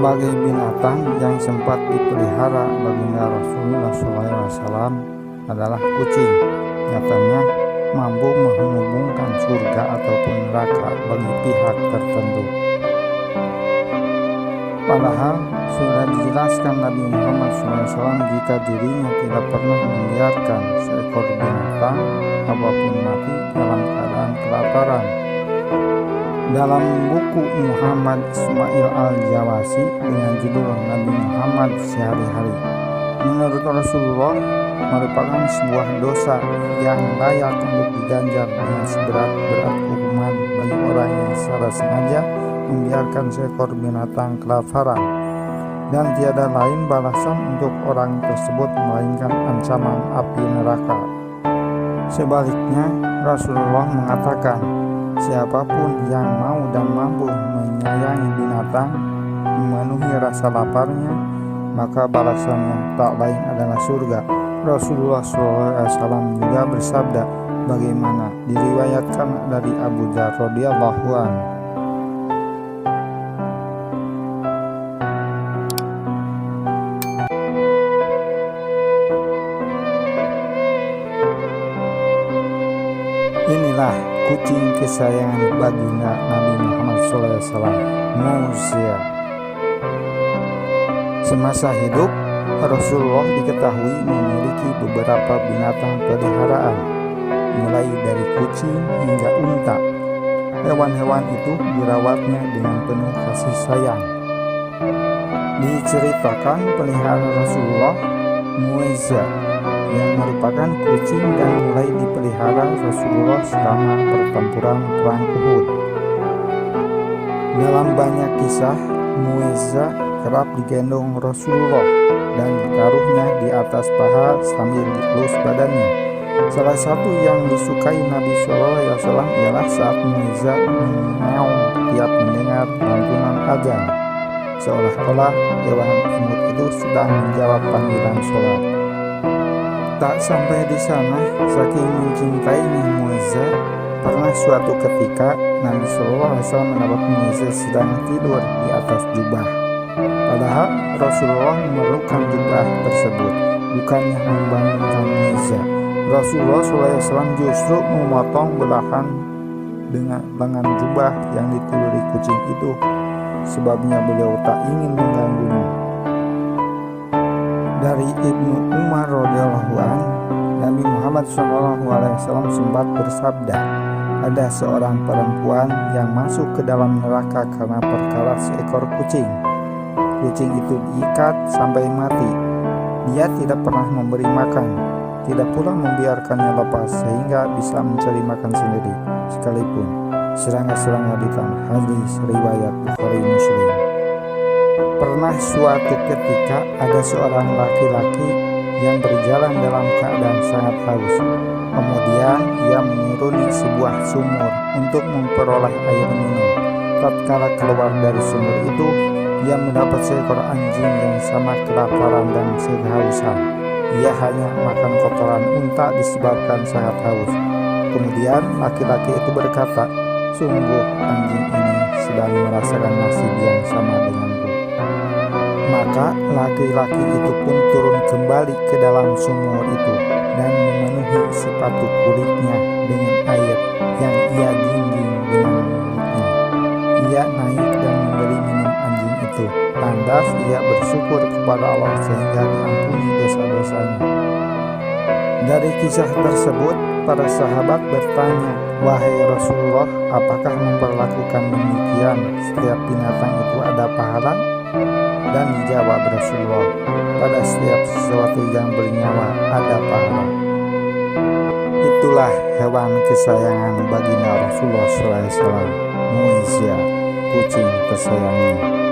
Sebagai binatang yang sempat dipelihara baginda Rasulullah SAW adalah kucing. Nyatanya mampu menghubungkan surga ataupun neraka bagi pihak tertentu. Padahal sudah dijelaskan Nabi Muhammad SAW jika dirinya tidak pernah membiarkan seekor binatang apapun mati dalam keadaan kelaparan. Dalam buku Muhammad Ismail Al-Jawasi dengan judul Nabi Muhammad Sehari-hari, menurut Rasulullah merupakan sebuah dosa yang layak untuk diganjar dengan seberat-berat hukuman bagi orang yang secara sengaja membiarkan seekor binatang kelaparan, dan tiada lain balasan untuk orang tersebut melainkan ancaman api neraka. Sebaliknya, Rasulullah mengatakan, siapapun yang mau dan mampu menyayangi binatang, memenuhi rasa laparnya, maka balasannya tak lain adalah surga. Rasulullah SAW juga bersabda, bagaimana diriwayatkan dari Abu Dzar radhiyallahu anhu. Inilah kucing kesayangan baginda Nabi Muhammad SAW, Muzia. Semasa hidup, Rasulullah diketahui memiliki beberapa binatang peliharaan, mulai dari kucing hingga unta. Hewan-hewan itu dirawatnya dengan penuh kasih sayang. Diceritakan pelihara Rasulullah, Muizza, yang merupakan kucing dan mulai dipelihara Rasulullah selama pertempuran perang Uhud. Dalam banyak kisah, Muizza kerap digendong Rasulullah dan ditaruhnya di atas paha sambil dielus badannya. Salah satu yang disukai Nabi SAW ialah saat Muizza mengeong tiap mendengar lantunan azan, seolah-olah hewan imut itu sedang menjawab panggilan sholat. Tak sampai di sana, saking mencintainya Muizza, pernah suatu ketika Nabi SAW mendapat Muizza sedang tidur di atas jubah. Padahal Rasulullah memerlukan jubah tersebut, bukannya membangunkan Muizza. Rasulullah SAW justru memotong belahan dengan lengan jubah yang ditiduri kucing itu. Sebabnya beliau tak ingin mengganggunya. Dari Ibnu Umar radhiyallahu anhu, Nabi Muhammad SAW sempat bersabda, ada seorang perempuan yang masuk ke dalam neraka karena perkara seekor kucing. Kucing itu diikat sampai mati. Dia tidak pernah memberi makan, tidak pula membiarkannya lepas sehingga bisa mencari makan sendiri, sekalipun serangga-serangga di tanah. Hadis riwayat Bukhari Muslim. Pernah suatu ketika ada seorang laki-laki yang berjalan dalam keadaan sangat haus. Kemudian ia menuruni sebuah sumur untuk memperoleh air minum. Tatkala keluar dari sumur itu, ia mendapat seekor anjing yang sama kelaparan dan kehausan. Ia hanya makan kotoran unta disebabkan sangat haus. Kemudian laki-laki itu berkata, sungguh anjing ini sedang merasakan nasib yang sama denganku. Maka laki-laki itu pun turun kembali ke dalam sumur itu dan memenuhi sepatu kulitnya dengan air yang ia gingging dengan mulutnya. Ia naik dan memberi minum anjing itu. Lantas ia bersyukur kepada Allah sehingga diampuni dosa-dosanya. Dari kisah tersebut, para sahabat bertanya, wahai Rasulullah, apakah memperlakukan demikian setiap binatang itu ada pahala? Dan dijawab Rasulullah, pada setiap sesuatu yang bernyawa ada pahala. Itulah hewan kesayangan baginda Rasulullah SAW, Muizza, kucing kesayangannya.